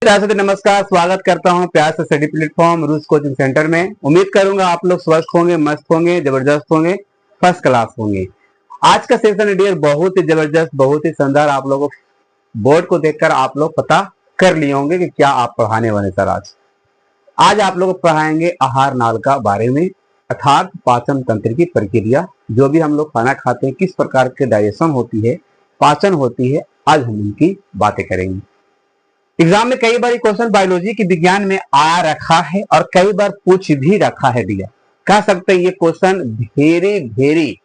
नमस्कार, स्वागत करता हूं प्यार से स्टडी प्लेटफॉर्म रूस कोचिंग सेंटर में। उम्मीद करूंगा आप लोग स्वस्थ होंगे, मस्त होंगे, जबरदस्त होंगे, फर्स्ट क्लास होंगे। आज का सेशन डियर बहुत ही जबरदस्त, बहुत ही शानदार। आप लोगों को बोर्ड को देखकर आप लोग पता कर लिए होंगे कि क्या आप पढ़ाने वाले सर। आज आप लोग पढ़ाएंगे आहार नाल का बारे में, अर्थात पाचन तंत्र की प्रक्रिया। जो भी हम लोग खाना खाते हैं, किस प्रकार के डाइजेशन होती है, पाचन होती है, आज हम उनकी बातें करेंगे। एग्जाम में कई बार क्वेश्चन बायोलॉजी के विज्ञान में आ रखा है और कई बार पूछ भी रखा है दिया। कह सकते हैं ये क्वेश्चन वेरी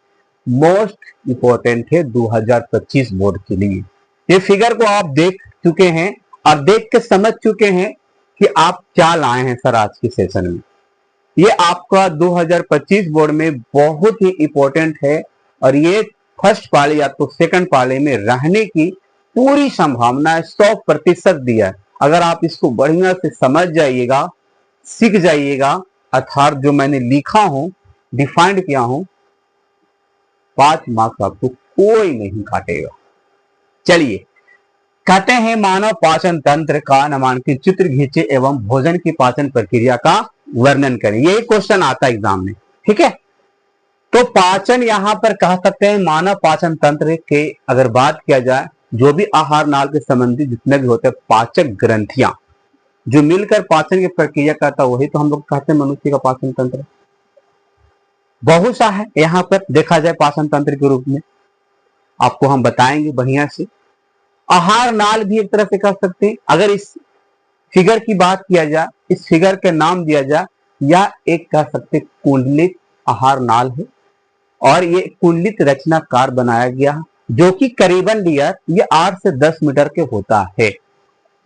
मोस्ट इंपोर्टेंट है 2025 बोर्ड के लिए। ये फिगर को आप देख चुके हैं और देख के समझ चुके हैं कि आप क्या लाए हैं सर आज के सेशन में। ये आपका 2025 बोर्ड में बहुत ही इंपॉर्टेंट है और ये फर्स्ट पाले या तो सेकंड पाले में रहने की पूरी संभावना 100% दिया है। अगर आप इसको बढ़िया से समझ जाइएगा, सीख जाइएगा, अर्थात जो मैंने लिखा हूं, डिफाइंड किया हूं, 5 मार्क्स आपको कोई नहीं काटेगा। चलिए, कहते हैं मानव पाचन तंत्र का नामांकित चित्र खींचे एवं भोजन की पाचन प्रक्रिया का वर्णन करें। ये क्वेश्चन आता है एग्जाम में, ठीक है। तो पाचन यहां पर कह सकते हैं मानव पाचन तंत्र के अगर बात किया जाए, जो भी आहार नाल के संबंधी जितने भी होते हैं पाचक ग्रंथियां जो मिलकर पाचन की प्रक्रिया करता है, वही तो हम लोग कहते हैं मनुष्य का पाचन तंत्र। बहुत सा है यहां पर देखा जाए पाचन तंत्र के रूप में, आपको हम बताएंगे बढ़िया से। आहार नाल भी एक तरह से कह सकते हैं। अगर इस फिगर की बात किया जाए, इस फिगर के नाम दिया जाए, या एक कह सकते कुंडलित आहार नाल है और ये कुंडलित रचनाकार बनाया गया है, जो कि करीबन डियर ये 8 से 10 मीटर के होता है।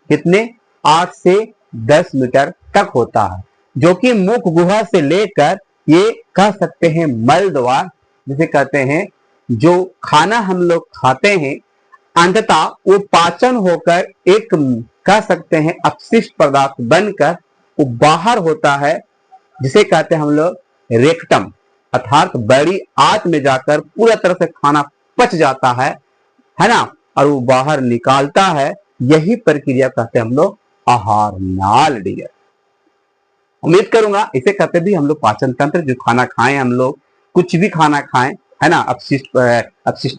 कितने? 8 से 10 मीटर तक होता है, जो कि मुख गुहा से लेकर ये कह सकते हैं मल द्वार, जिसे कहते हैं जो खाना हम लोग खाते हैं, अंततः वो पाचन होकर एक कह सकते हैं अपशिष्ट पदार्थ बनकर वो बाहर होता है, जिसे कहते हैं हम लोग रेक्टम, अर्थात बड़ी आंत में जाकर पूरा तरह से खाना पच जाता है ना, और वो बाहर निकालता है। यही प्रक्रिया कहते हैं हम लोग आहार नाल डियर। उम्मीद करूंगा इसे कहते भी हम लोग पाचन तंत्र। जो खाना खाएं हम लोग, कुछ भी खाना खाएं, है ना, अपशिष्ट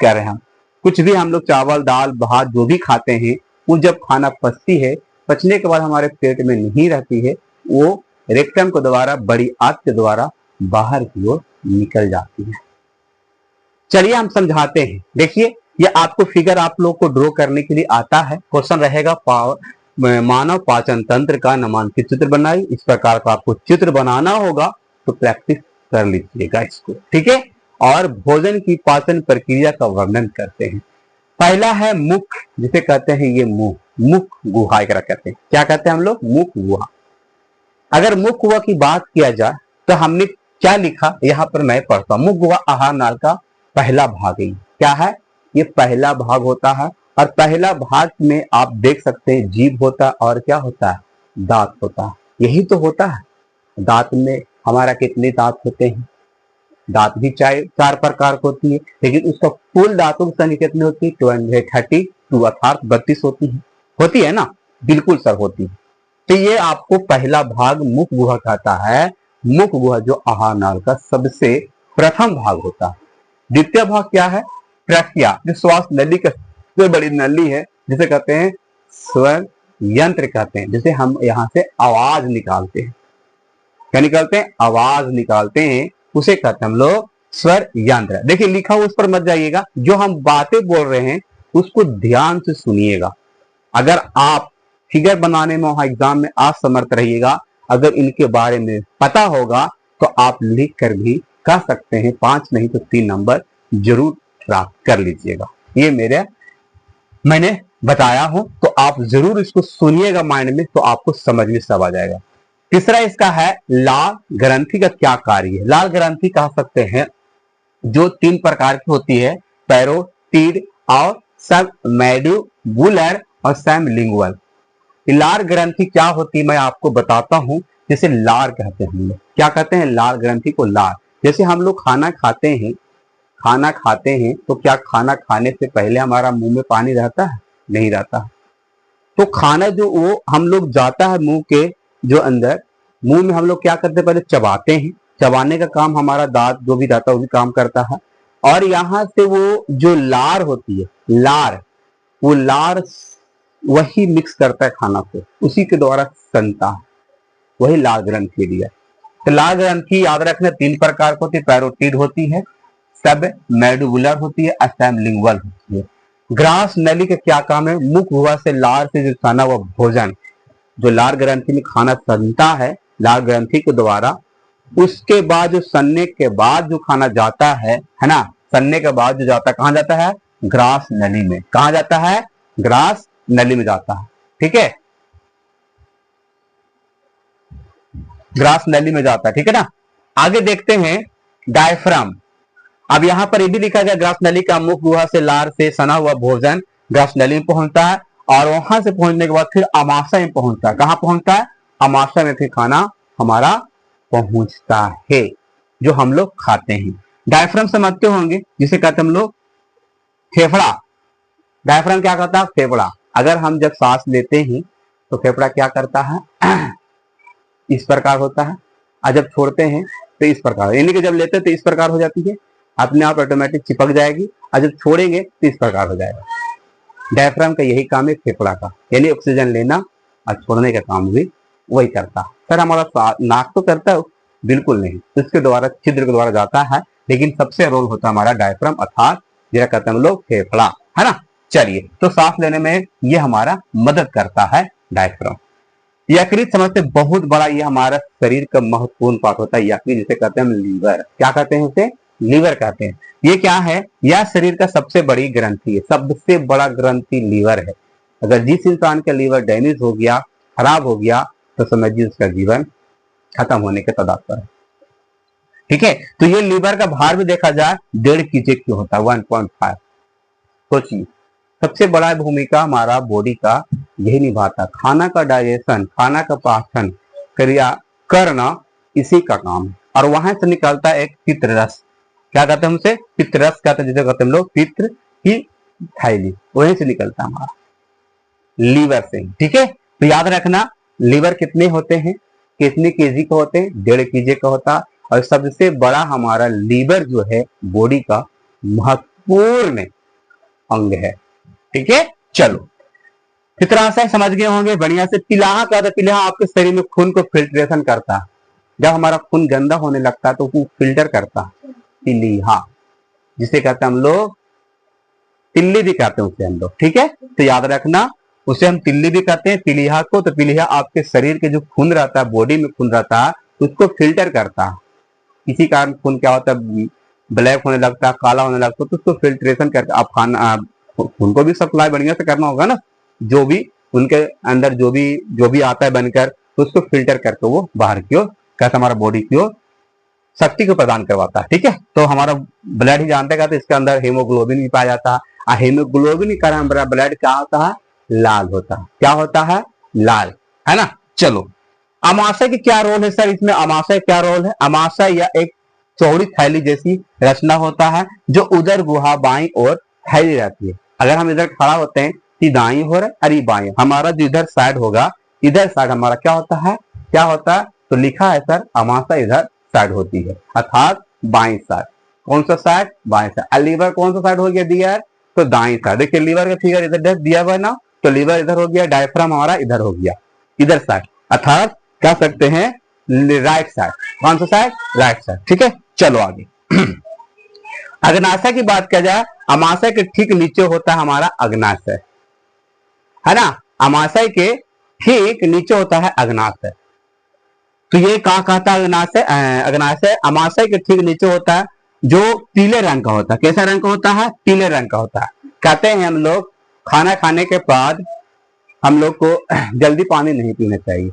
कह रहे हैं हम, कुछ भी हम लोग चावल दाल भात जो भी खाते हैं, वो जब खाना पचती है, पचने के बाद हमारे पेट में नहीं रहती है, वो रेक्टम के द्वारा, बड़ी आंत के द्वारा बाहर की ओर निकल जाती है। चलिए हम समझाते हैं। देखिए, ये आपको फिगर आप लोग को ड्रॉ करने के लिए आता है। क्वेश्चन रहेगा मानव पाचन तंत्र का नामांकित चित्र बनाइए। इस प्रकार का आपको चित्र बनाना होगा, तो प्रैक्टिस कर लीजिएगा इसको, ठीक है। और भोजन की पाचन प्रक्रिया का वर्णन करते हैं। पहला है मुख, जिसे कहते हैं ये मुंह, मुख गुहा एक कहते हैं। क्या कहते हैं हम लोग? मुख गुहा। अगर मुख गुहा की बात किया जाए तो हमने क्या लिखा यहाँ पर मैं पढ़ता हूं। मुख गुहा आहार नाल का पहला भाग है। क्या है? ये पहला भाग होता है और पहला भाग में आप देख सकते हैं जीभ होता है और क्या होता है? दांत होता है। यही तो होता है। दांत में हमारा कितने दांत होते हैं? दांत भी 4 प्रकार की होती है, लेकिन उसका कुल दांतों की संख्या कितनी होती है? 32 अर्थात 32 होती है ना? बिल्कुल सर, होती है। तो ये आपको पहला भाग मुख गुहा कहता है। मुख गुहा जो आहार नाल का सबसे प्रथम भाग होता है। द्वितीय भाग क्या है? प्रक्रिया, जो श्वास नली का सबसे बड़ी नली है, जिसे कहते हैं स्वर यंत्र कहते हैं, जिसे हम यहाँ से आवाज निकालते हैं। क्या निकालते हैं? आवाज निकालते हैं, उसे कहते हैं हम लोग स्वर यंत्र। देखिए लिखा हुआ, उस पर मत जाइएगा। जो हम बातें बोल रहे हैं उसको ध्यान से सुनिएगा। अगर आप फिगर बनाने में वहां एग्जाम में असमर्थ रहिएगा, अगर इनके बारे में पता होगा तो आप लिख कर भी कह सकते हैं 5 नहीं तो 3 नंबर जरूर प्राप्त कर लीजिएगा। ये मैंने बताया हूं, तो आप जरूर इसको सुनिएगा माइंड में, तो आपको समझ में सब आ जाएगा। तीसरा इसका है लाल ग्रंथि का क्या कार्य है। लाल ग्रंथि कह सकते हैं जो 3 प्रकार की होती है, पैरोटिड और सबमैंडिबुलर और सबलिंगुअल। लार ग्रंथि क्या होती है मैं आपको बताता हूं। जैसे लार कहते हैं हम लोग, क्या कहते हैं? लार ग्रंथि को लार। जैसे हम लोग खाना खाते हैं तो क्या खाना खाने से पहले हमारा मुंह में पानी रहता है? नहीं रहता। तो खाना जो वो हम लोग जाता है मुंह के जो अंदर, मुंह में हम लोग क्या करते हैं, पहले चबाते हैं। चबाने का काम हमारा दांत जो भी जाता है वो भी काम करता है। और यहाँ से वो जो लार होती है, लार, वो लार वही मिक्स करता है खाना को, उसी के द्वारा सनता है, वही लार ग्रंथि एरिया। तो लार ग्रंथि याद रखना 3 प्रकार की होती है। पैरोटिड होती है, सब मेडुलर होती है, लिंगुअल होती है। ग्रास नली का क्या काम है, मुख हुआ से लार से जो सना हुआ भोजन, जो लार ग्रंथि में खाना सनता है लार ग्रंथि के द्वारा, उसके बाद जो सनने के बाद जो खाना जाता है ना, सनने के बाद जो जाता है कहाँ जाता है, ग्रास नली में। कहाँ जाता है, ग्रास नली में जाता है। ठीक है, ग्रास नली में जाता है। ठीक है ना। आगे देखते हैं डायफ्राम। अब यहाँ पर ये भी लिखा गया ग्रास नली का मुख गुहा से लार से सना हुआ भोजन ग्रास नली में पहुंचता है, और वहां से पहुंचने के बाद फिर अमाशय में पहुंचता है। कहाँ पहुंचता है, अमाशय में फिर खाना हमारा पहुंचता है जो हम लोग खाते हैं। डायफ्राम समझते होंगे, जिसे कहते हम लोग फेफड़ा। डायफ्राम क्या करता है, फेफड़ा। अगर हम जब सांस लेते हैं तो फेफड़ा क्या करता है, इस प्रकार होता है, और जब छोड़ते हैं तो इस प्रकार, यानी कि जब लेते हैं तो इस प्रकार हो जाती है, अपने आप ऑटोमेटिक चिपक जाएगी, और जब छोड़ेंगे तो इस प्रकार हो जाएगा। डायफ्राम का यही काम है फेफड़ा का, यानी ऑक्सीजन लेना और छोड़ने का काम भी वही करता है। सर हमारा नाक तो करता है, बिल्कुल नहीं, उसके द्वारा छिद्र के द्वारा जाता है, लेकिन सबसे रोल होता है हमारा डायफ्राम, अर्थात जिसे कहते हैं हम लोग फेफड़ा, है ना। चलिए, तो सांस लेने में ये हमारा मदद करता है डायफ्राम। यकृत समझते बहुत बड़ा, ये हमारा शरीर का महत्वपूर्ण पार्ट होता है यकृत, जिसे कहते हैं हम लीवर। क्या कहते हैं उसे, लीवर कहते हैं। ये क्या है, यह शरीर का सबसे बड़ी ग्रंथि है, सबसे बड़ा ग्रंथि लीवर है। अगर जिस इंसान का लीवर डैमेज हो गया, खराब हो गया, तो समझिए उसका जीवन खत्म होने के कगार पर है। ठीक है, तो ये लीवर का भार भी देखा जाए 1.5 kg क्यों होता है, 1.5। सोचिए, सबसे बड़ा भूमिका हमारा बॉडी का यही निभाता, खाना का डाइजेशन, खाना का पाचन क्रिया करना, इसी का काम है। और वहां से निकलता है एक पित्त रस। क्या कहते हैं उसे, पित्त रस कहते हैं, जिसे कहते हैं हम लोग पित्त की थैली, वहीं से निकलता है हमारा, लीवर से। ठीक है, तो याद रखना लीवर कितने होते हैं, कितने केजी का होते हैं, 1.5 kg का होता है। और सबसे बड़ा हमारा लीवर जो है बॉडी का महत्वपूर्ण अंग है। ठीक है, चलो इस तरह से समझ गए होंगे बढ़िया से। पिलाहा क्या था, पिलाहा आपके शरीर में खून को फिल्ट्रेशन करता है। जब हमारा खून गंदा होने लगता है तो वो फिल्टर करता है, पिलीहा, जिसे कहते हैं हम लोग तिल्ली भी कहते हैं उसे हम लोग। ठीक है, तो याद रखना उसे हम तिल्ली भी कहते हैं, पिलीहा को। तो पिलीहा आपके शरीर के जो खून रहता है, बॉडी में खून रहता है, उसको फिल्टर करता है। इसी कारण खून क्या होता है, ब्लैक होने लगता है, काला होने लगता है, तो उसको फिल्ट्रेशन करके आप खाना, उनको भी सप्लाई बढ़िया से करना होगा ना, जो भी उनके अंदर जो भी आता है बनकर, तो उसको फिल्टर करके वो बाहर की ओर, कैसे हमारा बॉडी की ओर शक्ति को प्रदान करवाता है। ठीक है, तो हमारा ब्लड ही जानते हैं, तो इसके अंदर हीमोग्लोबिन भी पाया जाता है। हीमोग्लोबिन के कारण हमारा ब्लड क्या होता है, लाल होता है। क्या होता है, लाल, है ना। चलो, अमाशय की क्या रोल है सर इसमें, अमाशय क्या रोल है, अमाशय या एक चौड़ी थैली जैसी रचना होता है, जो उदर गुहा बाईं ओर फैली रहती है। अगर हम इधर खड़ा होते हैं तो दाई हो रहा है, अरे बाई, हमारा जो इधर साइड होगा, इधर साइड हमारा क्या होता है, क्या होता है, तो लिखा है सर अमाशय इधर साइड होती है, अर्थात बाईं साइड। कौन सा साइड, बाईं साइड। लीवर कौन सा साइड हो गया दिया, तो दाईं साइड। देखिए लीवर का फिगर इधर दिया हुआ है ना, तो लीवर इधर हो गया, डायफ्राम हमारा इधर हो गया, इधर साइड, अर्थात कह सकते हैं राइट साइड। कौन सा साइड, राइट साइड। ठीक है, चलो आगे। अग्नाशय की बात किया जाए, अमाशय के ठीक नीचे होता है हमारा अग्नाशय, है ना। अमाशय के ठीक नीचे होता है अग्नाशय। तो ये कहाँ कहता है अग्नाशय, अग्नाशय अमाशय के ठीक नीचे होता है, जो पीले रंग का होता है। कैसा रंग का होता है, पीले रंग का होता है। कहते हैं हम लोग खाना खाने के बाद हम लोग को जल्दी पानी नहीं पीना चाहिए।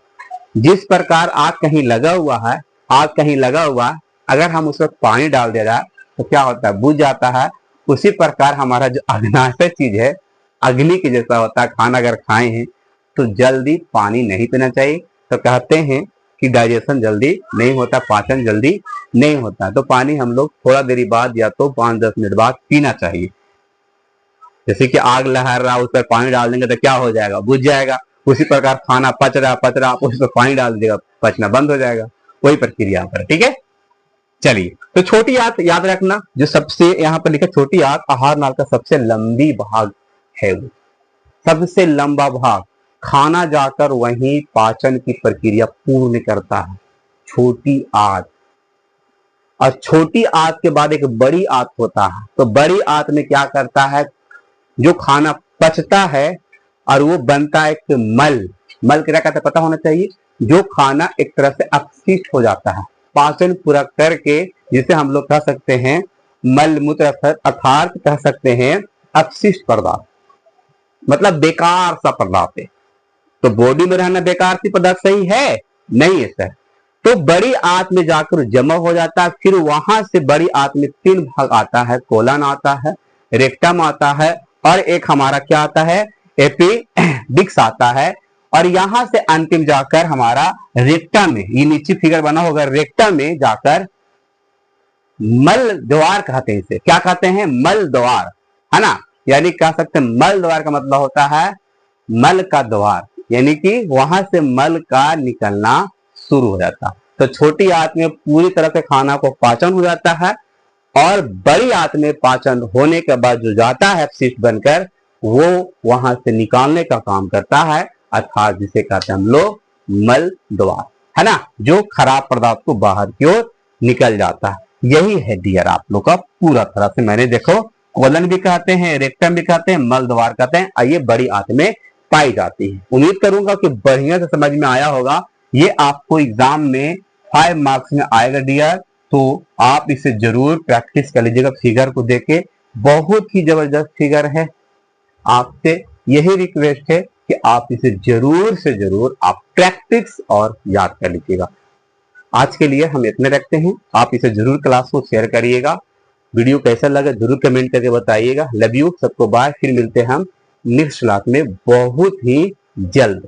जिस प्रकार आग कहीं लगा हुआ है, आग कहीं लगा हुआ, अगर हम उसमें पानी डाल दे रहा है तो क्या होता है, बुझ जाता है। उसी प्रकार हमारा जो अग्नाशय चीज है, अग्नि के जैसा होता है। खाना अगर खाए हैं तो जल्दी पानी नहीं पीना चाहिए। तो कहते हैं कि डाइजेशन जल्दी नहीं होता, पाचन जल्दी नहीं होता। तो पानी हम लोग थोड़ा देरी बाद या तो 5-10 मिनट बाद पीना चाहिए। जैसे कि आग लहर रहा उस पर पानी डाल देंगे तो क्या हो जाएगा, बुझ जाएगा। उसी प्रकार खाना पच रहा आप उस पर पानी डाल दीजिएगा, पचना बंद हो जाएगा। वही प्रक्रिया पर, ठीक है। चलिए, तो छोटी आंत याद रखना, जो सबसे यहाँ पर लिखा छोटी आंत आहार नाल का सबसे लंबी भाग है, वो सबसे लंबा भाग, खाना जाकर वहीं पाचन की प्रक्रिया पूर्ण करता है, छोटी आंत। और छोटी आंत के बाद एक बड़ी आंत होता है, तो बड़ी आंत में क्या करता है, जो खाना पचता है और वो बनता है एक मल। मल क्या कहते हैं पता होना चाहिए, जो खाना एक तरह से अपशिष्ट हो जाता है पाचन पूरा करके, जिसे हम लोग कह सकते हैं मल मूत्र, अर्थात कह सकते हैं अपशिष्ट पदार्थ, मतलब बेकार सा पदार्थ है। तो बॉडी में रहना बेकार सी पदार्थ सही है नहीं है सर। तो बड़ी आंत में जाकर जमा हो जाता है, फिर वहां से बड़ी आंत में 3 भाग आता है, कोलन आता है, रेक्टम आता है, और एक हमारा क्या आता है, एपिडिक्स आता है। और यहां से अंतिम जाकर हमारा रेक्टम में, ये नीचे फिगर बना होगा, रेक्टम में जाकर मल द्वार कहते हैं इसे, क्या कहते हैं, मल द्वार, है ना। यानी कह सकते हैं मल द्वार का मतलब होता है मल का द्वार, यानी कि वहां से मल का निकलना शुरू हो जाता है। तो छोटी आंत में पूरी तरह से खाना को पाचन हो जाता है, और बड़ी आंत में पाचन होने के बाद जो जाता है अपशिष्ट बनकर, वो वहां से निकालने का काम करता है, अर्थात जिसे कहते हैं हम लोग मल द्वार, है ना, जो खराब पदार्थ को बाहर की ओर निकल जाता है। यही है डियर आप लोग का पूरा तरह से, मैंने देखो कोलन भी कहते हैं, रेक्टम भी कहते हैं, मल द्वार कहते हैं, और ये बड़ी आंत में पाई जाती है। उम्मीद करूंगा कि बढ़िया से समझ में आया होगा। ये आपको एग्जाम में 5 मार्क्स में आएगा डियर, तो आप इसे जरूर प्रैक्टिस कर लीजिएगा। फिगर को देखे बहुत ही जबरदस्त फिगर है, आपसे यही रिक्वेस्ट है कि आप इसे जरूर से जरूर आप प्रैक्टिस और याद कर लीजिएगा। आज के लिए हम इतने रखते हैं, आप इसे जरूर क्लास को शेयर करिएगा। वीडियो कैसा लगा जरूर कमेंट करके बताइएगा। लव यू, सबको बाय, फिर मिलते हैं हम नेक्स्ट क्लास में बहुत ही जल्द।